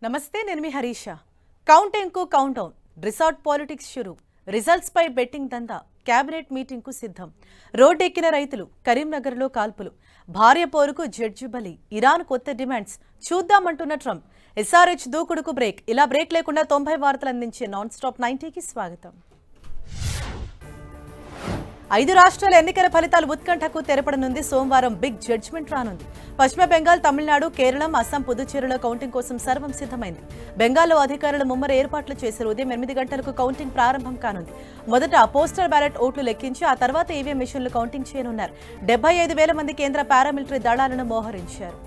నమస్తే, నేను మీ హరీష. కౌంటింగ్ కు కౌంట్ డౌన్, రిసార్ట్ పాలిటిక్స్ షురు, రిజల్ట్స్ పై బెట్టింగ్ దందా, కేబినెట్ మీటింగ్ కు సిద్ధం. రోడ్డెక్కిన రైతులు, కరీంనగర్లో కాల్పులు, భార్య పోరుకు జడ్జి బలి, ఇరాన్ కొత్త డిమాండ్స్ చూద్దామంటున్న ట్రంప్, ఎస్ఆర్హెచ్ దూకుడుకు బ్రేక్. ఇలా బ్రేక్ లేకుండా 90 వార్తలు అందించే నాన్ స్టాప్ 90కి స్వాగతం. 5 రాష్ట్రాల ఎన్నికల ఫలితాలు ఉత్కంఠకు తెరపడనుంది. సోమవారం బిగ్ జడ్జ్మెంట్ రానుంది. పశ్చిమ బెంగాల్, తమిళనాడు, కేరళం, అస్సాం, పుదుచ్చేరిలో కౌంటింగ్ కోసం సర్వం సిద్ధమైంది. బెంగాల్లో అధికారులు ముమ్మర ఏర్పాట్లు చేశారు. ఉదయం 8 గంటలకు కౌంటింగ్ ప్రారంభం కానుంది. మొదట పోస్టల్ బ్యాలెట్ ఓట్లు లెక్కించి ఆ తర్వాత ఈవీఎం మిషన్లు కౌంటింగ్ చేయనున్నారు. 75,000 మంది కేంద్ర పారామిలిటరీ దళాలను మోహరించారు.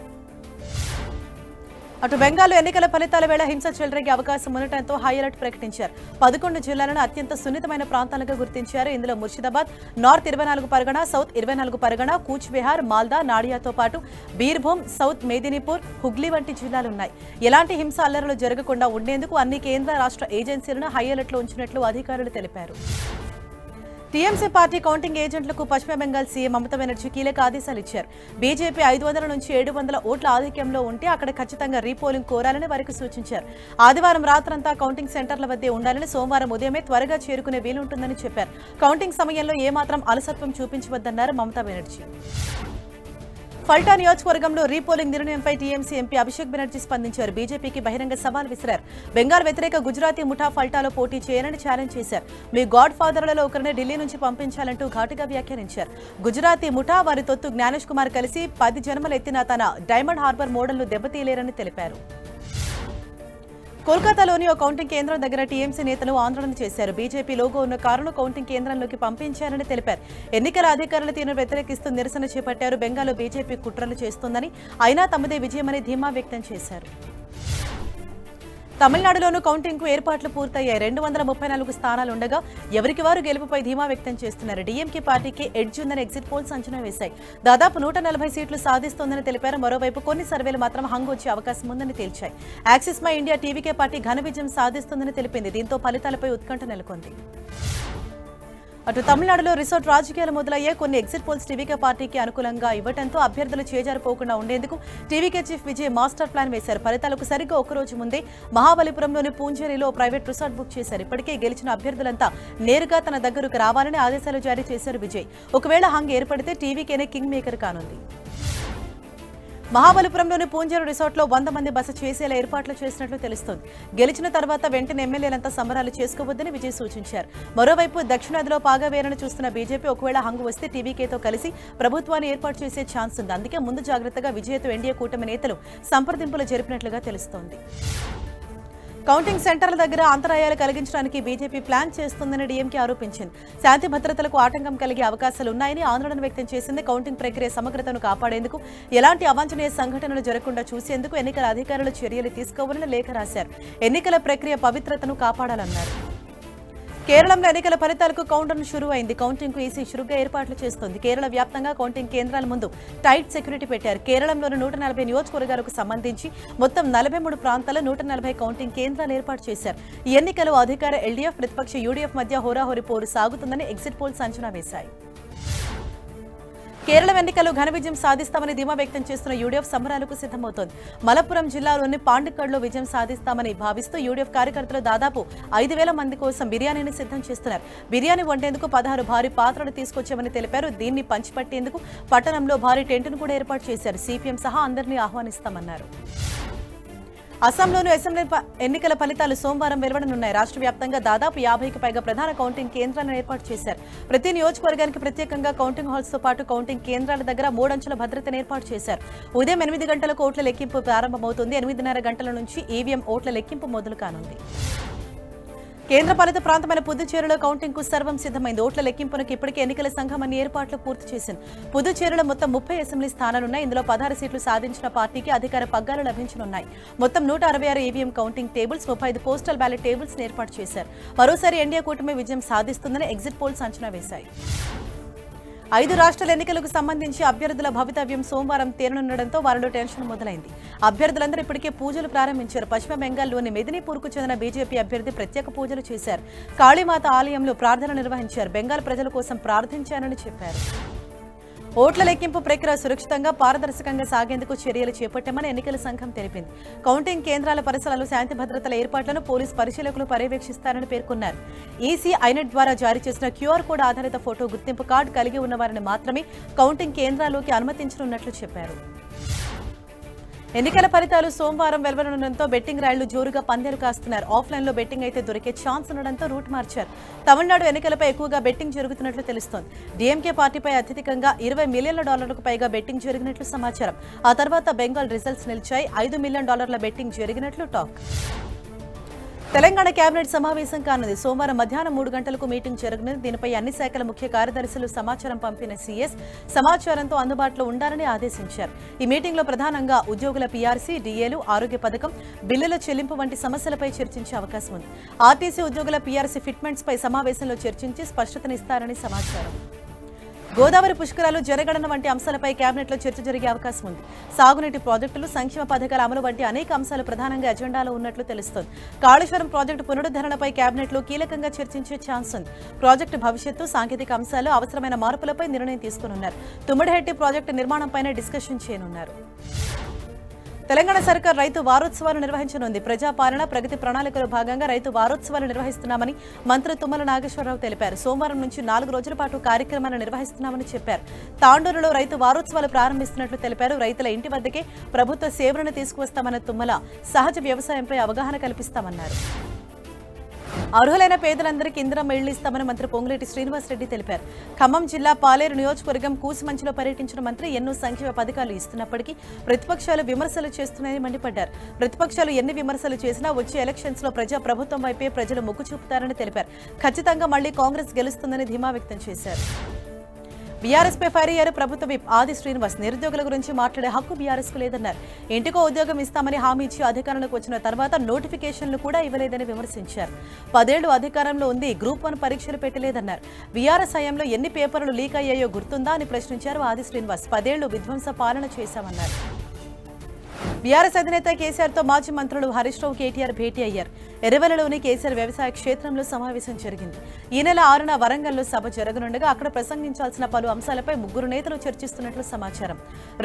అటు బెంగాల్లో ఎన్నికల ఫలితాల వేళ హింస చెలరేగే అవకాశం ఉండటంతో హై అలర్ట్ ప్రకటించారు. 11 జిల్లాలను అత్యంత సున్నితమైన ప్రాంతాలుగా గుర్తించారు. ఇందులో ముర్షిదాబాద్, నార్త్ 24 పరగణ, సౌత్ 24 పరగణ, కూచ్ బిహార్, మాల్దా, నాడియాతో పాటు బీర్భూమ్, సౌత్ మేదినీపూర్, హుగ్లీ వంటి జిల్లాలున్నాయి. ఎలాంటి హింస అల్లర్లు జరగకుండా ఉండేందుకు అన్ని కేంద్ర రాష్ట్ర ఏజెన్సీలను హై అలర్ట్లో ఉంచినట్లు అధికారులు తెలిపారు. టీఎంసీ పార్టీ కౌంటింగ్ ఏజెంట్లకు పశ్చిమ బెంగాల్ సీఎం మమతా బెనర్జీ కీలక ఆదేశాలు ఇచ్చారు. బీజేపీ 500 నుంచి 700 ఓట్ల ఆధిక్యంలో ఉంటే అక్కడ ఖచ్చితంగా రీపోలింగ్ కోరాలని వారికి సూచించారు. ఆదివారం రాత్రంతా కౌంటింగ్ సెంటర్ల వద్దే ఉండాలని, సోమవారం ఉదయమే త్వరగా చేరుకునే వీలుంటుందని చెప్పారు. కౌంటింగ్ సమయంలో ఏమాత్రం అలసత్వం చూపించవద్దన్నారు మమతా బెనర్జీ. ఫల్టా నియోజకవర్గంలో రీపోలింగ్ నిర్ణయంపై టీఎంసీ ఎంపీ అభిషేక్ బెనర్జీ స్పందించారు. బీజేపీకి బహిరంగ సవాల్ విసిరారు. బెంగాల్ వ్యతిరేక గుజరాతీ ముఠా ఫల్టాలో పోటీ చేయాలని ఛాలెంజ్ చేశారు. మీ గాడ్ ఫాదర్లలో ఒకరిని ఢిల్లీ నుంచి పంపించాలంటూ ఘాటుగా వ్యాఖ్యానించారు. గుజరాతీ ముఠా వారి తొత్తు జ్ఞానేష్ కుమార్ కలిసి 10 జన్మలు ఎత్తిన తన డైమండ్ హార్బర్ మోడల్ను దెబ్బతీయలేరని తెలిపారు. కోల్కతాలోని ఓ కౌంటింగ్ కేంద్రం దగ్గర టీఎంసీ నేతలు ఆందోళన చేశారు. బీజేపీ లోగో ఉన్న కారును కౌంటింగ్ కేంద్రంలోకి పంపించారని తెలిపారు. ఎన్నికల అధికారుల తీరును వ్యతిరేకిస్తూ నిరసన చేపట్టారు. బెంగాల్లో బీజేపీ కుట్రలు చేస్తోందని, అయినా తమదే విజయమని ధీమా వ్యక్తం చేశారు. తమిళనాడులోనూ కౌంటింగ్ కు ఏర్పాట్లు పూర్తయ్యాయి. 234 స్థానాలుండగా ఎవరికి వారు గెలుపుపై ధీమా వ్యక్తం చేస్తున్నారు. డీఎంకే పార్టీకి ఎడ్జ్ ఉందని ఎగ్జిట్ పోల్స్ అంచనా వేశాయి. దాదాపు 140 సీట్లు సాధిస్తోందని తెలిపారు. మరోవైపు కొన్ని సర్వేలు మాత్రం హంగ్ వచ్చే అవకాశం ఉందని తేల్చాయి. Axis My India TVK party ఘన విజయం సాధిస్తుందని తెలిపింది. దీంతో ఫలితాలపై ఉత్కంఠ నెలకొంది. అటు తమిళనాడులో రిసార్ట్ రాజకీయాలు మొదలయ్యాయి. కొన్ని ఎగ్జిట్ పోల్స్ టీవీకే పార్టీకి అనుకూలంగా ఇవ్వడంతో అభ్యర్థులు చేజారిపోకుండా ఉండేందుకు TVK chief Vijay master plan వేశారు. ఫలితాలకు సరిగ్గా ఒకరోజు ముందే మహాబలిపురంలోని పూంజేరిలో ప్రైవేట్ రిసార్ట్ బుక్ చేశారు. ఇప్పటికే గెలిచిన అభ్యర్థులంతా నేరుగా తన దగ్గరకు రావాలని ఆదేశాలు జారీ చేశారు విజయ్. ఒకవేళ హంగ్ ఏర్పడితే టీవీకేనే కింగ్ మేకర్ కానుంది. మహాబలిపురంలోని పూంజేరు రిసార్ట్లో 100 మంది బస చేసేలా ఏర్పాట్లు చేసినట్లు తెలుస్తోంది. గెలిచిన తర్వాత వెంటనే ఎమ్మెల్యేలంతా సంబరాలు చేసుకోవద్దని విజయ్ సూచించారు. మరోవైపు దక్షిణాదిలో పాగావేరను చూస్తున్న బీజేపీ ఒకవేళ హంగు వస్తే టీవీకేతో కలిసి ప్రభుత్వాన్ని ఏర్పాటు చేసే ఛాన్స్ ఉంది. అందుకే ముందు జాగ్రత్తగా విజయ్తో ఎన్డీఏ కూటమి నేతలు సంప్రదింపులు జరిపినట్లుగా తెలుస్తోంది. కౌంటింగ్ సెంటర్ల దగ్గర అంతరాయాలు కలిగించడానికి బీజేపీ ప్లాన్ చేస్తుందని డీఎంకే ఆరోపించింది. శాంతి భద్రతలకు ఆటంకం కలిగే అవకాశాలున్నాయని ఆందోళన వ్యక్తం చేసింది. కౌంటింగ్ ప్రక్రియ సమగ్రతను కాపాడేందుకు, ఎలాంటి అవాంఛనీయ సంఘటనలు జరగకుండా చూసేందుకు ఎన్నికల అధికారులు చర్యలు తీసుకోవాలని లేఖ రాశారు. ఎన్నికల ప్రక్రియ పవిత్రతను కాపాడాలన్నారు. కేరళంలో ఎన్నికల ఫలితాలకు కౌంటౌన్ షురూ అయింది. కౌంటింగ్ కు ఈసీ చురుగ్గా ఏర్పాట్లు చేస్తోంది. కేరళ వ్యాప్తంగా కౌంటింగ్ కేంద్రాల ముందు టైట్ సెక్యూరిటీ పెట్టారు. కేరళంలోని 140 నియోజకవర్గాలకు సంబంధించి మొత్తం 43 ప్రాంతాల్లో 140 కౌంటింగ్ కేంద్రాలు ఏర్పాటు చేశారు. ఈ ఎన్నికలు అధికార ఎల్డీఎఫ్, ప్రతిపక్ష యూడీఎఫ్ మధ్య హోరాహోరీ పోరు సాగుతుందని ఎగ్జిట్ పోల్స్ అంచనా వేశాయి. కేరళ ఎన్నికల్లో ఘన విజయం సాధిస్తామని ధీమా వ్యక్తం చేస్తున్న యూడీఎఫ్ సంబరాలకు సిద్ధమవుతోంది. మలప్పురం జిల్లాలోని పాండిక్కడ్లో విజయం సాధిస్తామని భావిస్తూ యూడీఎఫ్ కార్యకర్తలు దాదాపు 5,000 మంది కోసం బిర్యానీని సిద్ధం చేస్తున్నారు. బిర్యానీ వండేందుకు 16 భారీ పాత్రలు తీసుకొచ్చామని తెలిపారు. దీన్ని పంచిపట్టేందుకు పట్టణంలో భారీ టెంటును కూడా ఏర్పాటు చేశారు. సిపిఎం సహా అందరినీ ఆహ్వానిస్తామన్నారు. అస్సాంలోని అసెంబ్లీ ఎన్నికల ఫలితాలు సోమవారం వెలువడనున్నాయి. రాష్ట్ర వ్యాప్తంగా దాదాపు 50కి పైగా ప్రధాన కౌంటింగ్ కేంద్రాలను ఏర్పాటు చేశారు. ప్రతి నియోజకవర్గానికి ప్రత్యేకంగా కౌంటింగ్ హాల్స్ తో పాటు కౌంటింగ్ కేంద్రాల దగ్గర 3 అంచెల భద్రతను ఏర్పాటు చేశారు. ఉదయం 8 గంటలకు ఓట్ల లెక్కింపు ప్రారంభమవుతుంది. 8:30 గంటల నుంచి ఈవీఎం ఓట్ల లెక్కింపు మొదలు కానుంది. కేంద్రపాలిత ప్రాంతమైన పుదుచ్చేరిలో కౌంటింగ్ కు సర్వం సిద్ధమైంది. ఓట్ల లెక్కింపునకు ఇప్పటికే ఎన్నికల సంఘం అన్ని ఏర్పాట్లు పూర్తి చేసింది. పుదుచ్చేరిలో మొత్తం 30 అసెంబ్లీ స్థానాలున్నాయి. ఇందులో 16 సీట్లు సాధించిన పార్టీకి అధికార పగ్గాలు లభించనున్నాయి. మొత్తం 166 EVM counting tables, 35 postal ballot tables ఏర్పాటు చేశారు. మరోసారి ఎన్డీఏ కూటమి విజయం సాధిస్తుందని ఎగ్జిట్ పోల్స్ అంచనా వేశాయి. 5 రాష్ట్రాల ఎన్నికలకు సంబంధించి అభ్యర్థుల భవితవ్యం సోమవారం తేలనుండడంతో వారిలో టెన్షన్ మొదలైంది. అభ్యర్థులందరూ ఇప్పటికే పూజలు ప్రారంభించారు. పశ్చిమ బెంగాల్లోని మెదినీపూర్కు చెందిన బీజేపీ అభ్యర్థి ప్రత్యేక పూజలు చేశారు. కాళీమాత ఆలయంలో ప్రార్థన నిర్వహించారు. బెంగాల్ ప్రజల కోసం ప్రార్థించానని చెప్పారు. ఓట్ల లెక్కింపు ప్రక్రియ సురక్షితంగా పారదర్శకంగా సాగేందుకు చర్యలు చేపట్టామని ఎన్నికల సంఘం తెలిపింది. కౌంటింగ్ కేంద్రాల పరిసరాలు, శాంతి భద్రతల ఏర్పాట్లను పోలీసు పరిశీలకులు పర్యవేక్షిస్తారని పేర్కొన్నారు. ఈసీ ఐనెట్ ద్వారా జారీ చేసిన క్యూఆర్ కోడ్ ఆధారిత ఫోటో గుర్తింపు కార్డు కలిగి ఉన్న వారిని మాత్రమే కౌంటింగ్ కేంద్రాల్లోకి అనుమతించనున్నట్లు చెప్పారు. ఎన్నికల ఫలితాలు సోమవారం వెలువడడంతో బెట్టింగ్ రైళ్లు జోరుగా పందెలు కాస్తున్నారు. ఆఫ్లైన్ లో బెట్టింగ్ అయితే దొరికే ఛాన్స్ ఉండడంతో రూట్ మార్చారు. తమిళనాడు ఎన్నికలపై ఎక్కువగా బెట్టింగ్ జరుగుతున్నట్లు తెలుస్తోంది. డీఎంకే పార్టీపై అత్యధికంగా $20 మిలియన్ల పైగా బెట్టింగ్ జరిగినట్లు సమాచారం. ఆ తర్వాత బెంగాల్ రిజల్ట్స్ నిలిచాయి. $5 మిలియన్ బెట్టింగ్ జరిగినట్లు టాక్. తెలంగాణ కేబినెట్ సమావేశం కానుంది. సోమవారం మధ్యాహ్నం 3 గంటలకు మీటింగ్ జరగనుంది. దీనిపై అన్ని శాఖల ముఖ్య కార్యదర్శులు సమాచారం పంపిన సీఎస్ సమాచారంతో అందుబాటులో ఉండాలని ఆదేశించారు. ఈ మీటింగ్లో ప్రధానంగా ఉద్యోగుల పీఆర్సీ, డీఏలు, ఆరోగ్య పథకం, బిల్లుల చెల్లింపు వంటి సమస్యలపై చర్చించే అవకాశం ఉంది. ఆర్టీసీ ఉద్యోగుల పీఆర్సీ ఫిట్మెంట్స్ పై సమావేశంలో చర్చించి స్పష్టతనిస్తారని సమాచారం. గోదావరి పుష్కరాలు, జనగణన వంటి అంశాలపై కేబినెట్లో చర్చ జరిగే అవకాశం ఉంది. సాగునీటి ప్రాజెక్టులు, సంక్షేమ పథకాల అమలు వంటి అనేక అంశాలు ప్రధానంగా ఎజెండాలో ఉన్నట్లు తెలుస్తోంది. కాళేశ్వరం ప్రాజెక్టు పునరుద్ధరణపై కేబినెట్లో కీలకంగా చర్చించే ఛాన్స్ ఉంది. ప్రాజెక్టు భవిష్యత్తు, సాంకేతిక అంశాలు, అవసరమైన మార్పులపై నిర్ణయం తీసుకోనున్నారు. తుమ్మడిహెట్టి ప్రాజెక్టు నిర్మాణంపైనే డిస్కషన్ చేయనున్నారు. తెలంగాణ సర్కార్ రైతు వారోత్సవాలు నిర్వహించనుంది. ప్రజాపాలన ప్రగతి ప్రణాళికలో భాగంగా రైతు వారోత్సవాలు నిర్వహిస్తున్నామని మంత్రి తుమ్మల నాగేశ్వరరావు తెలిపారు. సోమవారం నుంచి 4 రోజుల పాటు కార్యక్రమాలు నిర్వహిస్తున్నామని చెప్పారు. తాండూరులో రైతు వారోత్సవాలు ప్రారంభిస్తున్నట్లు తెలిపారు. రైతుల ఇంటి వద్దకే ప్రభుత్వ సేవలను తీసుకువస్తామన్న తుమ్మల సహజ వ్యవసాయంపై అవగాహన కల్పిస్తామన్నారు. అర్హులైన పేదలందరికీ ఇందిరమ్మ ఇళ్లు ఇస్తామని మంత్రి పొంగులేటి శ్రీనివాసరెడ్డి తెలిపారు. ఖమ్మం జిల్లా పాలేరు నియోజకవర్గం కూసుమంచిలో పర్యటించిన మంత్రి ఎన్నో సంక్షేమ పథకాలు ఇస్తున్నప్పటికీ ప్రతిపక్షాలు విమర్శలు చేస్తున్నాయని మండిపడ్డారు. ప్రతిపక్షాలు ఎన్ని విమర్శలు చేసినా వచ్చే ఎలక్షన్స్ లో ప్రభుత్వం వైపే ప్రజలు మొగ్గు చూపుతారని తెలిపారు. ఖచ్చితంగా మళ్లీ కాంగ్రెస్ గెలుస్తుందని ధీమా వ్యక్తం చేశారు. బీఆర్ఎస్ పై ఫైర్ అయ్యారు ప్రభుత్వ విప్ ఆది శ్రీనివాస్. నిరుద్యోగుల గురించి మాట్లాడే హక్కు బీఆర్ఎస్ కు లేదన్నారు. ఇంటికో ఉద్యోగం ఇస్తామని హామీ ఇచ్చి అధికారంలోకి వచ్చిన తర్వాత నోటిఫికేషన్లు కూడా ఇవ్వలేదని విమర్శించారు. 10 ఏళ్లు అధికారంలో ఉంది, గ్రూప్ 1 పరీక్షలు పెట్టలేదన్నారు. బీఆర్ఎస్ హయాంలో ఎన్ని పేపర్లు లీక్ అయ్యాయో గుర్తుందా అని ప్రశ్నించారు ఆది శ్రీనివాస్. 10 ఏళ్లు విధ్వంస పాలన చేశామన్నారు. బీఆర్ఎస్ అధినేత కేసీఆర్ తో మాజీ మంత్రులు హరీష్ రావు, కేటీఆర్ భేటీ అయ్యారు. ఎర్రవెల్లిలోని కేసీఆర్ వ్యవసాయ క్షేత్రంలో సమావేశం జరిగింది. ఈ నెల 6న వరంగల్లో సభ జరగనుండగా అక్కడ ప్రసంగించాల్సిన పలు అంశాలపై 3 నేతలు చర్చిస్తున్నట్లు సమాచారం.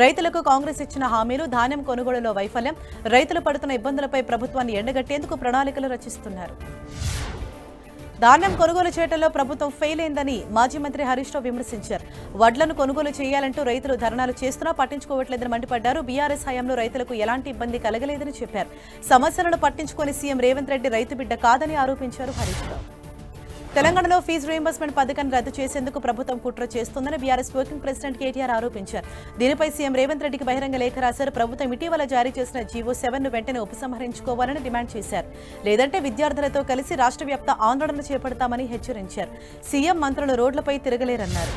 రైతులకు కాంగ్రెస్ ఇచ్చిన హామీలు, ధాన్యం కొనుగోలులో వైఫల్యం, రైతులు పడుతున్న ఇబ్బందులపై ప్రభుత్వాన్ని ఎండగట్టేందుకు ప్రణాళికలు రచిస్తున్నారు. ధాన్యం కొనుగోలు చేయడంలో ప్రభుత్వం ఫెయిల్ అయిందని మాజీ మంత్రి హరీష్ రావు విమర్శించారు. వడ్లను కొనుగోలు చేయాలంటూ రైతులు ధర్నాలు చేస్తున్నా పట్టించుకోవట్లేదని మండిపడ్డారు. బీఆర్ఎస్ హయాంలో రైతులకు ఎలాంటి ఇబ్బంది కలగలేదని చెప్పారు. సమస్యలను పట్టించుకొని సీఎం రేవంత్ రెడ్డి రైతు బిడ్డ కాదని ఆరోపించారు హరీష్ రావు. తెలంగాణలో ఫీజు రీయింబర్స్మెంట్ పథకాన్ని రద్దు చేసేందుకు ప్రభుత్వం కుట్ర చేస్తోందని బీఆర్ఎస్ వర్కింగ్ ప్రెసిడెంట్ కేటీఆర్ ఆరోపించారు. దీనిపై సీఎం రేవంత్ రెడ్డికి బహిరంగ లేఖ రాశారు. ప్రభుత్వం ఇటీవల జారీ చేసిన జీవో 7ను వెంటనే ఉపసంహరించుకోవాలని డిమాండ్ చేశారు. లేదంటే విద్యార్థులతో కలిసి రాష్ట్ర వ్యాప్త ఆందోళనలు చేపడతామని హెచ్చరించారు. సీఎం మంత్రులు రోడ్లపై తిరగలేరన్నారు.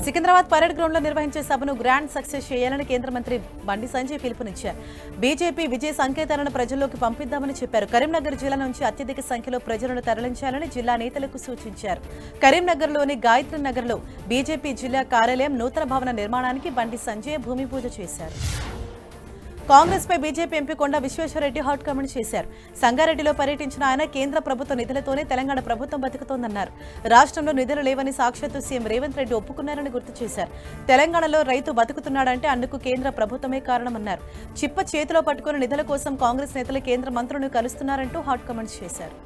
సికింద్రాబాద్ పరేడ్ గ్రౌండ్ లో నిర్వహించే సభను గ్రాండ్ సక్సెస్ చేయాలని కేంద్ర మంత్రి బండి సంజయ్ పిలుపునిచ్చారు. బీజేపీ విజయ సంకేతాలను ప్రజల్లోకి పంపిద్దామని చెప్పారు. కరీంనగర్ జిల్లా నుంచి అత్యధిక సంఖ్యలో ప్రజలను తరలించాలని జిల్లా నేతలకు సూచించారు. కరీంనగర్లోని గాయత్రి నగర్లో బీజేపీ జిల్లా కార్యాలయం నూతన భవన నిర్మాణానికి బండి సంజయ్ భూమి పూజ చేశారు. కాంగ్రెస్ పై బీజేపీ ఎంపీ కొండా విశ్వేశ్వరరెడ్డి హాట్ కామెంట్ చేశారు. సంగారెడ్డిలో పర్యటించిన ఆయన కేంద్ర ప్రభుత్వ నిధులతోనే తెలంగాణ ప్రభుత్వం బతుకుతోందన్నారు. రాష్ట్రంలో నిధులు లేవని సాక్షాత్తు సీఎం రేవంత్ రెడ్డి ఒప్పుకున్నారని గుర్తు చేశారు. తెలంగాణలో రైతు బతుకుతున్నాడంటే అందుకు కేంద్ర ప్రభుత్వమే కారణమన్నారు. చిప్ప చేతిలో పట్టుకుని నిధుల కోసం కాంగ్రెస్ నేతలు కేంద్ర మంత్రులను కలుస్తున్నారంటూ హాట్ కామెంట్స్ చేశారు.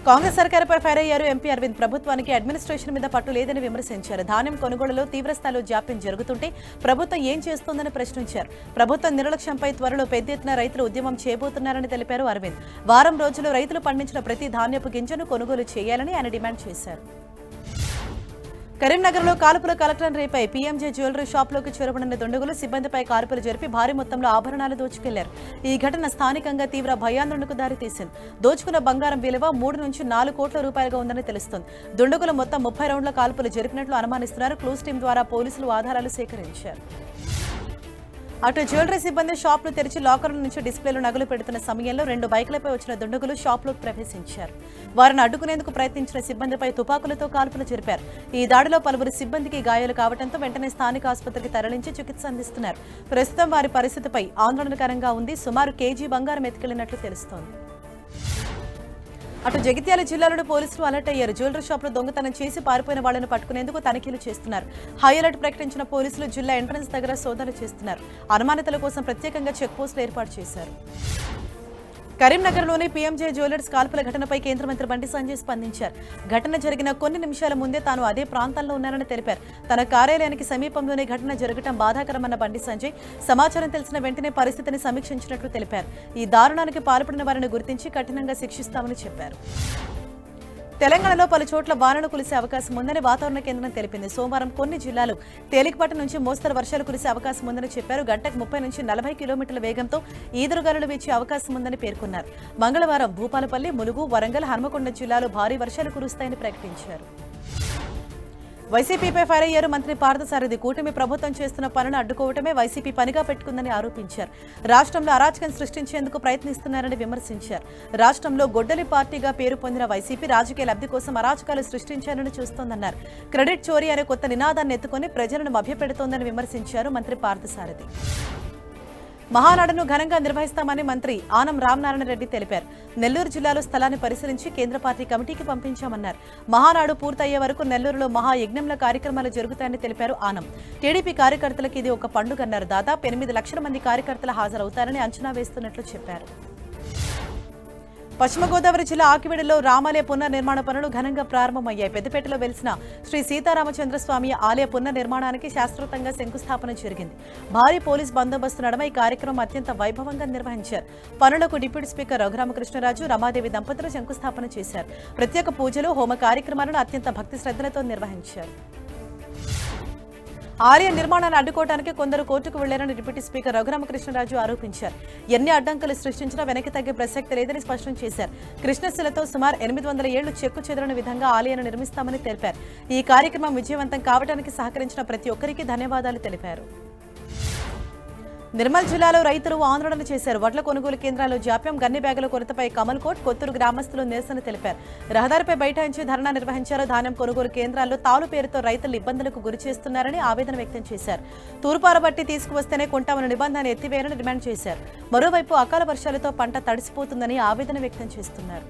కాంగ్రెస్ సర్కారుపై ఫైర్ అయ్యారు ఎంపీ అరవింద్. ప్రభుత్వానికి అడ్మినిస్ట్రేషన్ మీద పట్టు లేదని విమర్శించారు. ధాన్యం కొనుగోలులో తీవ్రస్థాయిలో జాప్యం జరుగుతుంటే ప్రభుత్వం ఏం చేస్తోందని ప్రశ్నించారు. ప్రభుత్వం నిర్లక్ష్యంపై త్వరలో పెద్ద ఎత్తున రైతులు ఉద్యమం చేయబోతున్నారని తెలిపారు అరవింద్. వారం రోజుల్లో రైతులు పండించిన ప్రతి ధాన్యపు గింజను కొనుగోలు చేయాలని ఆయన డిమాండ్ చేశారు. కరీంనగర్లో కాల్పుల కలెక్టర్ రేపై పీఎంజే జ్యువెలరీ షాప్లోకి చొరబడిన దుండగులు సిబ్బందిపై కాల్పులు జరిపి భారీ మొత్తంలో ఆభరణాలు దోచుకెళ్లారు. ఈ ఘటన స్థానికంగా తీవ్ర భయాందోళనకు దారితీసింది. దోచుకున్న బంగారం విలువ 3 నుంచి 4 కోట్ల రూపాయలుగా ఉందని తెలుస్తోంది. దుండగులు మొత్తం 30 రౌండ్ల కాల్పులు జరిపినట్లు అనుమానిస్తున్నారు. క్లూస్ టీం ద్వారా పోలీసులు ఆధారాలు సేకరించారు. అటు జ్యువెలరీ సిబ్బంది షాప్ను తెరిచి లాకర్ల నుంచి డిస్ప్లేలో నగలు పెడుతున్న సమయంలో 2 బైకులపై వచ్చిన దుండగులు షాప్లోకి ప్రవేశించారు. వారిని అడ్డుకునేందుకు ప్రయత్నించిన సిబ్బందిపై తుపాకులతో కాల్పులు జరిపారు. ఈ దాడిలో పలువురు సిబ్బందికి గాయాలు కావడంతో వెంటనే స్థానిక ఆసుపత్రికి తరలించి చికిత్స అందిస్తున్నారు. ప్రస్తుతం వారి పరిస్థితిపై ఆందోళనకరంగా ఉంది. సుమారు కేజీ బంగారం ఎత్తుకెళ్లినట్లు తెలుస్తోంది. అటు జగిత్యాల జిల్లాలోని పోలీసులు అలర్ట్ అయ్యారు. జ్యువెలరీ షాపులో దొంగతనం చేసి పారిపోయిన వాళ్లను పట్టుకునేందుకు తనిఖీలు చేస్తున్నారు. హై అలర్ట్ ప్రకటించిన పోలీసులు జిల్లా ఎంట్రన్స్ దగ్గర సోదాలు చేస్తున్నారు. అనుమానితుల కోసం ప్రత్యేకంగా చెక్ పోస్టులు ఏర్పాటు చేశారు. కరీంనగర్లోని పీఎంజే జ్యువెలర్స్ కాల్పుల ఘటనపై కేంద్ర మంత్రి బండి సంజయ్ స్పందించారు. ఘటన జరిగిన కొన్ని నిమిషాల ముందే తాను అదే ప్రాంతంలో ఉన్నానని తెలిపారు. తన కార్యాలయానికి సమీపంలోనే ఘటన జరగడం బాధాకరమన్న బండి సంజయ్ సమాచారం తెలిసిన వెంటనే పరిస్థితిని సమీక్షించినట్లు తెలిపారు. ఈ దారుణానికి పాల్పడిన వారిని గుర్తించి కఠినంగా శిక్షిస్తామని చెప్పారు. తెలంగాణలో పలు చోట్ల వానలు కురిసే అవకాశం ఉందని వాతావరణ కేంద్రం తెలిపింది. సోమవారం కొన్ని జిల్లాలు తేలికపాటి నుంచి మోస్తరు వర్షాలు కురిసే అవకాశం ఉందని చెప్పారు. గంటకు 30 నుంచి 40 కిలోమీటర్ల వేగంతో ఈదురుగాలులు వీచే అవకాశం ఉందని పేర్కొన్నారు. మంగళవారం భూపాలపల్లి, ములుగు, వరంగల్, హన్మకొండ జిల్లాలో భారీ వర్షాలు కురుస్తాయని ప్రకటించారు. వైసీపీపై ఫైర్ అయ్యారు మంత్రి పార్థసారథి. కూటమి ప్రభుత్వం చేస్తున్న పనులను అడ్డుకోవటమే వైసీపీ పనిగా పెట్టుకుందని ఆరోపించారు. రాష్ట్రంలో అరాచకం సృష్టించేందుకు ప్రయత్నిస్తున్నారని విమర్శించారు. రాష్ట్రంలో గొడ్డలి పార్టీగా పేరు పొందిన వైసీపీ రాజకీయ లబ్ధి కోసం అరాచకాలు సృష్టించాలని చూస్తోందన్నారు. క్రెడిట్ చోరీ అనే కొత్త నినాదాన్ని ఎత్తుకొని ప్రజలను మభ్యపెడుతోందని విమర్శించారు మంత్రి పార్థసారథి. మహానాడును ఘనంగా నిర్వహిస్తామని మంత్రి ఆనం రామనారాయణ రెడ్డి తెలిపారు. నెల్లూరు జిల్లాలో స్థలాన్ని పరిశీలించి కేంద్ర పార్టీ కమిటీకి పంపించామన్నారు. మహానాడు పూర్తయ్యే వరకు నెల్లూరులో మహాయజ్ఞంల కార్యక్రమాలు జరుగుతాయని తెలిపారు ఆనం. టీడీపీ కార్యకర్తలకు ఇది ఒక పండుగ అన్నారు. దాదాపు 8 లక్షల మంది కార్యకర్తలు హాజరవుతారని అంచనా వేస్తున్నట్లు చెప్పారు. పశ్చిమ గోదావరి జిల్లా ఆకివీడులో రామాలయ పునర్నిర్మాణ పనులు ఘనంగా ప్రారంభమయ్యాయి. పెద్దపేటలో వెలిసిన శ్రీ సీతారామచంద్రస్వామి ఆలయ పునర్నిర్మాణానికి శాస్త్రోక్తంగా శంకుస్థాపన జరిగింది. భారీ పోలీస్ బందోబస్తు నడుమ ఈ కార్యక్రమం అత్యంత వైభవంగా నిర్వహించారు. పనులకు డిప్యూటీ స్పీకర్ రఘురామకృష్ణరాజు, రమాదేవి దంపతులు శంకుస్థాపన చేశారు. ప్రత్యేక పూజలు, హోమ కార్యక్రమాలను అత్యంత భక్తి శ్రద్ధలతో నిర్వహించారు. ఆలయ నిర్మాణాన్ని అడ్డుకోవడానికి కొందరు కోర్టుకు వెళ్లారని డిప్యూటీ స్పీకర్ రఘురామకృష్ణరాజు ఆరోపించారు. ఎన్ని అడ్డంకులు సృష్టించినా వెనక్కి తగ్గే ప్రసక్తి లేదని స్పష్టం చేశారు. కృష్ణశిలతో సుమారు 800 ఏళ్లు చెక్కు చెదరని విధంగా ఆలయాన్ని నిర్మిస్తామని తెలిపారు. ఈ కార్యక్రమం విజయవంతం కావడానికి సహకరించిన ప్రతి ఒక్కరికి ధన్యవాదాలు తెలిపారు. నిర్మల్ జిల్లాలో రైతులు ఆందోళన చేశారు. వడ్ల కొనుగోలు కేంద్రాల్లో జాప్యం, గన్ని బ్యాగుల కొరతపై కమల్కోట్, కొత్తూరు గ్రామస్తులు నిరసన తెలిపారు. రహదారిపై బైఠాయించి ధర్నా నిర్వహించారు. ధాన్యం కొనుగోలు కేంద్రాల్లో తాలు పేరుతో రైతులు ఇబ్బందులకు గురి చేస్తున్నారని ఆవేదన వ్యక్తం చేశారు. తూర్పారబట్టి తీసుకువస్తేనే కొంటామన్న నిబంధన ఎత్తివేయాలని డిమాండ్ చేశారు. మరోవైపు అకాల వర్షాలతో పంట తడిసిపోతుందని ఆవేదన వ్యక్తం చేస్తున్నారు.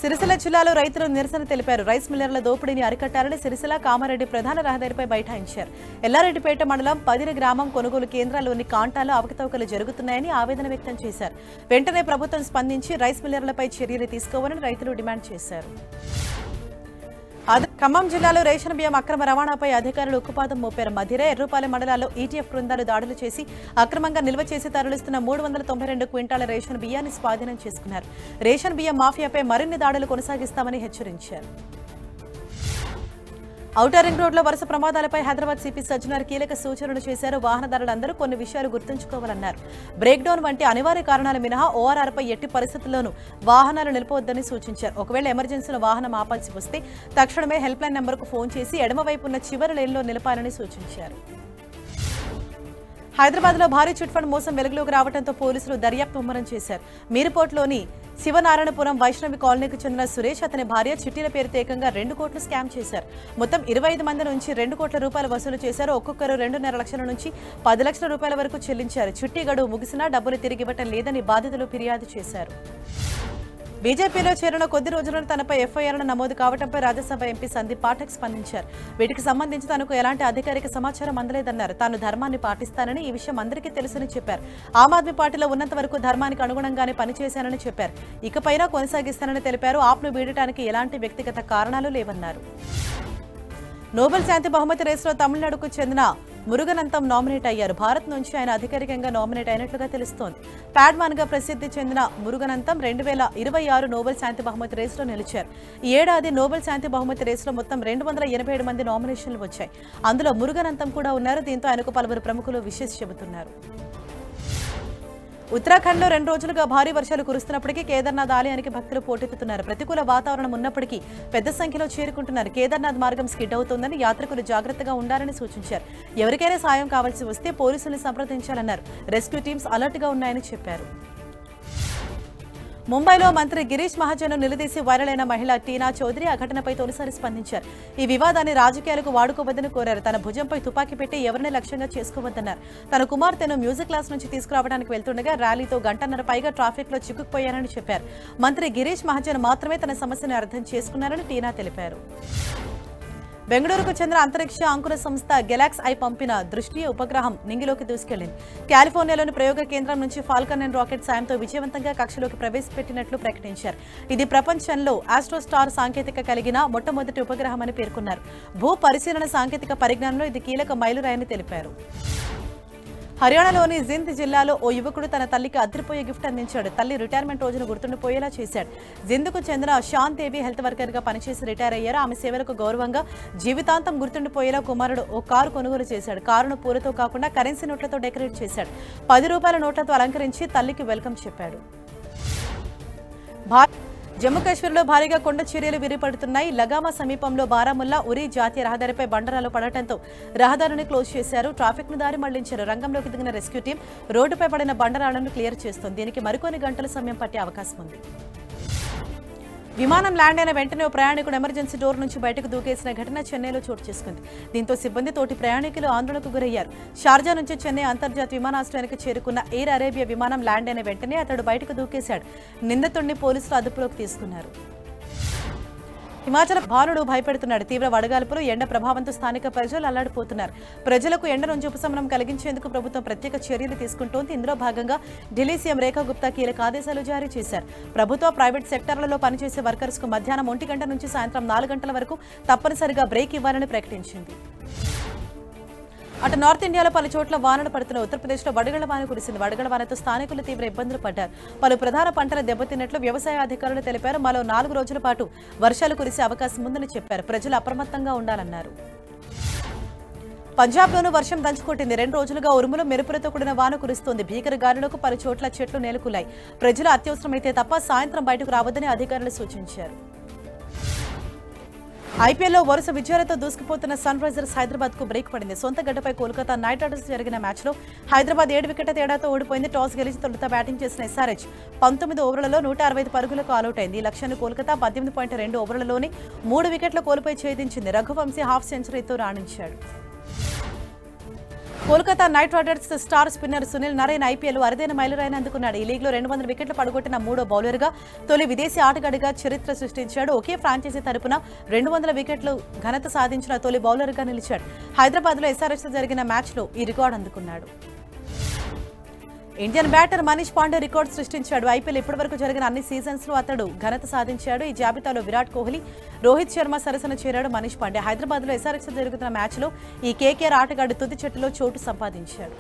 సిరిసిల్ల జిల్లాలో రైతులు నిరసన తెలిపారు. రైస్ మిల్లర్ల దోపిడీని అరికట్టాలని సిరిసిల్ల, కామారెడ్డి ప్రధాన రహదారిపై బైఠాయించారు. ఎల్లారెడ్డిపేట మండలం 10 గ్రామం కొనుగోలు కేంద్రాల్లోని కాంటాల్లో అవకతవకలు జరుగుతున్నాయని ఆవేదన వ్యక్తం చేశారు. వెంటనే ప్రభుత్వం స్పందించి రైస్ మిల్లర్లపై చర్యలు తీసుకోవాలని రైతులు డిమాండ్ చేశారు. ఖమ్మం జిల్లాలో రేషన్ బియ్యం అక్రమ రవాణాపై అధికారులు ఉక్కుపాదం మోపారు. మధిర, ఎర్రుపాలెం మండలాల్లో ఈటీఎఫ్ బృందాలు దాడులు చేసి అక్రమంగా నిల్వ చేసి తరలిస్తున్న 392 క్వింటాల రేషన్ బియ్యాన్ని స్వాధీనం చేసుకున్నారు. రేషన్ బియ్యం మాఫియాపై మరిన్ని దాడులు కొనసాగిస్తామని హెచ్చరించారు. ఔటర్ రింగ్ రోడ్లో వరుస ప్రమాదాలపై హైదరాబాద్ సిపి సజ్జనార్ కీలక సూచనలు చేశారు. వాహనదారులందరూ కొన్ని విషయాలు గుర్తుంచుకోవాలన్నారు. బ్రేక్ డౌన్ వంటి అనివార్య కారణాల మినహా ఓఆర్ఆర్పై ఎట్టి పరిస్థితుల్లోనూ వాహనాలు నిలిపవద్దని సూచించారు. ఒకవేళ ఎమర్జెన్సీలో వాహనం ఆపాల్సి వస్తే తక్షణమే హెల్ప్ లైన్ నెంబర్కు ఫోన్ చేసి ఎడమవైపు ఉన్న చివరి లేన్లో నిలపాలని సూచించారు. హైదరాబాద్లో భారీ చిట్ ఫండ్ మోసం వెలుగులోకి రావడంతో పోలీసులు దర్యాప్తు ముమ్మరం చేశారు. మీరుపోర్ట్లోని శివనారాయణపురం వైష్ణవి కాలనీకి చెందిన సురేష్, అతని భార్య చిట్టీల పేరుతో ఏకంగా 2 కోట్లు స్కామ్ చేశారు. మొత్తం 25 మంది నుంచి 2 కోట్ల రూపాయలు వసూలు చేశారు. ఒక్కొక్కరు 2.5 లక్షల నుంచి 10 లక్షల రూపాయల వరకు చెల్లించారు. చిట్టి గడువు ముగిసినా డబ్బులు తిరిగి ఇవ్వటం లేదని బాధితులు ఫిర్యాదు చేశారు. బీజేపీలో చేరిన కొద్ది రోజులను తనపై ఎఫ్ఐఆర్ను నమోదు కావడంపై రాజ్యసభ ఎంపీ సందీప్ పాఠక్ స్పందించారు. వీటికి సంబంధించి తనకు ఎలాంటి అధికారిక సమాచారం అందలేదన్నారు. తాను ధర్మాన్ని పాటిస్తానని, ఈ విషయం అందరికీ తెలుసని చెప్పారు. ఆమ్ ఆద్మీ పార్టీలో ఉన్నంత వరకు ధర్మానికి అనుగుణంగానే పనిచేశానని చెప్పారు. ఇకపైనా కొనసాగిస్తానని తెలిపారు. ఆప్ను వీడటానికి ఎలాంటి వ్యక్తిగత కారణాలు లేవన్నారు. నోబెల్ శాంతి బహుమతి రేసులో తమిళనాడుకు చెందిన మురుగనంతం నామినేట్ అయ్యారు. భారత్ నుంచి ఆయన అధికారికంగా నామినేట్ అయినట్లుగా తెలుస్తోంది. ప్యాడ్మాన్ గా ప్రసిద్ధి చెందిన మురుగనంతం 2026 నోబెల్ శాంతి బహుమతి రేసులో నిలిచారు. ఈ ఏడాది నోబెల్ శాంతి బహుమతి రేసులో మొత్తం 287 మంది నామినేషన్లు వచ్చాయి. అందులో మురుగనంతం కూడా ఉన్నారు. దీంతో ఆయనకు పలువురు ప్రముఖులు విషెస్ చెబుతున్నారు. ఉత్తరాఖండ్లో 2 రోజులుగా భారీ వర్షాలు కురుస్తున్నప్పటికీ కేదార్నాథ్ ఆలయానికి భక్తులు పోటెత్తుతున్నారు. ప్రతికూల వాతావరణం ఉన్నప్పటికీ పెద్ద సంఖ్యలో చేరుకుంటున్నారు. కేదార్నాథ్ మార్గం స్కిడ్ అవుతోందని, యాత్రికులు జాగ్రత్తగా ఉండాలని సూచించారు. ఎవరికైనా సాయం కావాల్సి వస్తే పోలీసుల్ని సంప్రదించాలన్నారు. రెస్క్యూ టీమ్స్ అలర్ట్ గా ఉన్నాయని చెప్పారు. ముంబైలో మంత్రి గిరీష్ మహాజన్ నిలదీసి వైరల్ అయిన మహిళ టీనా చౌదరి ఆ ఘటనపై తొలిసారి స్పందించారు. ఈ వివాదాన్ని రాజకీయాలకు వాడుకోవద్దని కోరారు. తన భుజంపై తుపాకీ పెట్టి ఎవరిని లక్ష్యంగా చేసుకోవద్దన్నారు. తన కుమార్తెను మ్యూజిక్ క్లాస్ నుంచి తీసుకురావడానికి వెళ్తుండగా ర్యాలీతో గంటన్నర పైగా ట్రాఫిక్ లో చిక్కుకుపోయారని చెప్పారు. మంత్రి గిరీష్ మహాజన్ మాత్రమే తన సమస్యను అర్థం చేసుకున్నారని టీనా తెలిపారు. బెంగళూరుకు చెందిన అంతరిక్ష అంకుర సంస్థ గెలాక్స్ ఐ పంపిన దృష్టి ఉపగ్రహం నింగిలోకి దూసుకెళ్లింది. కాలిఫోర్నియాలోని ప్రయోగ కేంద్రం నుంచి ఫాల్కన్ 9 రాకెట్ సాయంతో విజయవంతంగా కక్షలోకి ప్రవేశపెట్టినట్లు ప్రకటించారు. ఇది ప్రపంచంలో ఆస్ట్రోస్టార్ సాంకేతిక కలిగిన మొట్టమొదటి ఉపగ్రహమని పేర్కొన్నారు. భూ పరిశీలన సాంకేతిక పరిజ్ఞానంలో ఇది కీలక మైలురాయని తెలిపారు. హర్యానాలోని జింద్ జిల్లాలో ఓ యువకుడు తన తల్లికి అదిరిపోయే గిఫ్ట్ అందించాడు. తల్లి రిటైర్మెంట్ రోజును గుర్తుండిపోయేలా చేశాడు. జింద్కు చెందిన షాన్ దేవి హెల్త్ వర్కర్ గా పనిచేసి రిటైర్ అయ్యారు. ఆమె సేవలకు గౌరవంగా జీవితాంతం గుర్తుండిపోయేలా కుమారుడు ఓ కారు కొనుగోలు చేశాడు. కారును పూలతో కాకుండా కరెన్సీ నోట్లతో డెకరేట్ చేశాడు. 10 రూపాయల నోట్లతో అలంకరించి తల్లికి వెల్కమ్ చెప్పాడు. జమ్మూ కాశ్మీర్లో భారీగా కొండ చర్యలు విరిపడుతున్నాయి. లగామా సమీపంలో బారాముల్లా ఉరి జాతీయ రహదారిపై బండరాలు పడటంతో రహదారిని క్లోజ్ చేశారు. ట్రాఫిక్ ను దారి మళ్లించారు. రంగంలోకి దిగిన రెస్క్యూ టీం రోడ్డుపై పడిన బండరాలను క్లియర్ చేస్తోంది. దీనికి మరికొన్ని గంటల సమయం పట్టే అవకాశం ఉంది. విమానం ల్యాండ్ అయిన వెంటనే ఓ ప్రయాణికుడు ఎమర్జెన్సీ డోర్ నుంచి బయటకు దూకేసిన ఘటన చెన్నైలో చోటు చేసుకుంది. దీంతో సిబ్బంది తోటి ప్రయాణికులు ఆందోళనకు గురయ్యారు. షార్జా నుంచి చెన్నై అంతర్జాతీయ విమానాశ్రయానికి చేరుకున్న ఎయిర్ అరేబియా విమానం ల్యాండ్ అయిన వెంటనే అతడు బయటకు దూకేశాడు. నిందితుడిని పోలీసులు అదుపులోకి తీసుకున్నారు. హిమాచల్ భానుడు భయపెడుతున్నాడు. తీవ్ర వడగాల్పులు ఎండ ప్రభావంతో స్థానిక ప్రజలు అల్లాడిపోతున్నారు. ప్రజలకు ఎండ నుంచి ఉపశమనం కలిగించేందుకు ప్రభుత్వం ప్రత్యేక చర్యలు తీసుకుంటోంది. ఇందులో భాగంగా ఢిల్లీ సీఎం రేఖా గుప్తా కీలక ఆదేశాలు జారీ చేశారు. ప్రభుత్వ ప్రైవేట్ సెక్టార్లలో పనిచేసే వర్కర్స్ కు మధ్యాహ్నం 1 గంట నుంచి సాయంత్రం 4 గంటల వరకు తప్పనిసరిగా బ్రేక్ ఇవ్వాలని ప్రకటించింది. అటు నార్త్ ఇండియాలో పలు చోట్ల వానలు పడుతున్న ఉత్తరప్రదేశ్లో వడగళ్ల వాన కురిసింది. వడగళ్ల వానతో స్థానికులు తీవ్ర ఇబ్బందులు పడ్డారు. పలు ప్రధాన పంటలు దెబ్బతిన్నట్లు వ్యవసాయ అధికారులు తెలిపారు. మరో 4 రోజుల పాటు వర్షాలు కురిసే అవకాశం ఉందని చెప్పారు. ప్రజలు అప్రమత్తంగా ఉండాలన్నారు. పంజాబ్లోనూ వర్షం దంచుకొట్టింది. 2 రోజులుగా ఉరుములు మెరుపులతో కూడిన వాన కురుస్తోంది. భీకర గాలులకు పలు చోట్ల చెట్లు నేలకూలాయి. ప్రజలు అత్యవసరమైతే తప్ప సాయంత్రం బయటకు రావద్దని అధికారులు సూచించారు. ఐపీఎల్లో వరుస విజయాలతో దూసుకుపోతున్న సన్ రైజర్స్ హైదరాబాద్ కు బ్రేక్ పడింది. సొంత గడ్డపై కోల్కతా నైట్ రైడర్స్ జరిగిన మ్యాచ్లో హైదరాబాద్ 7 వికెట్ల తేడాతో ఓడిపోయింది. టాస్ గెలిచి తొలుత బ్యాటింగ్ చేసిన SRH 19 ఓవర్లలో 165 పరుగులకు ఆలౌట్ అయింది. ఈ లక్ష్యాన్ని కోల్కతా 18.2 ఓవర్లలోనే 3 వికెట్ల కోల్పోయి ఛేదించింది. రఘువంశీ హాఫ్ సెంచరీతో రాణించాడు. Kolkata Knight Riders star spinner Sunil Narine IPL అరుదైన మైలురాయిని అందుకున్నాడు. ఈ లీగ్లో 200 వికెట్లు పడగొట్టిన 3వ బౌలర్గా తొలి విదేశీ ఆటగాడిగా చరిత్ర సృష్టించాడు. ఒకే ఫ్రాంచైజీ తరపున 200 వికెట్లు ఘనత సాధించిన తొలి బౌలర్గా నిలిచాడు. హైదరాబాద్లో SRH జరిగిన మ్యాచ్లో ఈ రికార్డు అందుకున్నాడు. Indian batter Manish Pandey record సృష్టించాడు. ఐపీఎల్ ఇప్పటివరకు జరిగిన అన్ని సీజన్స్ లో అతడు ఘనత సాధించాడు. ఈ జాబితాలో విరాట్ కోహ్లీ, రోహిత్ శర్మ సరసన చేరాడు మనీష్ పాండే. హైదరాబాద్ లో SRH జరుగుతున్న మ్యాచ్లో ఈ కేకేఆర్ ఆటగాడు తుది జట్టులో చోటు సంపాదించాడు.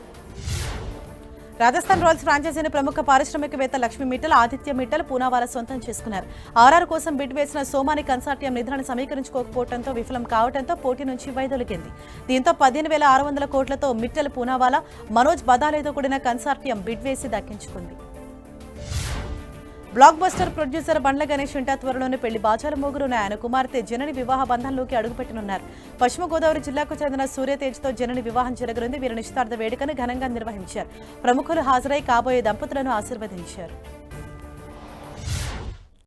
రాజస్థాన్ రాయల్స్ ఫ్రాంచైజీని ప్రముఖ పారిశ్రామికవేత్త లక్ష్మీ మిట్టల్, ఆదిత్య మిట్టల్ పూనావాలా సొంతం చేసుకున్నారు. ఆర్ఆర్ కోసం బిడ్ వేసిన సోమాని కన్సార్టియం నిధులను సమీకరించుకోకపోవడంతో విఫలం కావడంతో పోటీ నుంచి వైదొలిగింది. దీంతో 15,600 కోట్లతో మిట్టల్, పూనావాలా, మనోజ్ బదాలేతో కూడిన కన్సార్టియం బిడ్ వేసి దక్కించుకుంది. Block buster producer Bandla Ganesh ఇంటా త్వరలోనే పెళ్లి బాచాలు మోగురున్న ఆయన కుమార్తె జనని వివాహ బంధంలోకి అడుగుపెట్టనున్నారు. పశ్చిమ గోదావరి జిల్లాకు చెందిన సూర్యతేజ్తో జనని వివాహం జరగనుంది. వీరి నిశ్చితార్థ వేడుకను ఘనంగా నిర్వహించారు. ప్రముఖులు హాజరై కాబోయే దంపతులను ఆశీర్వదించారు.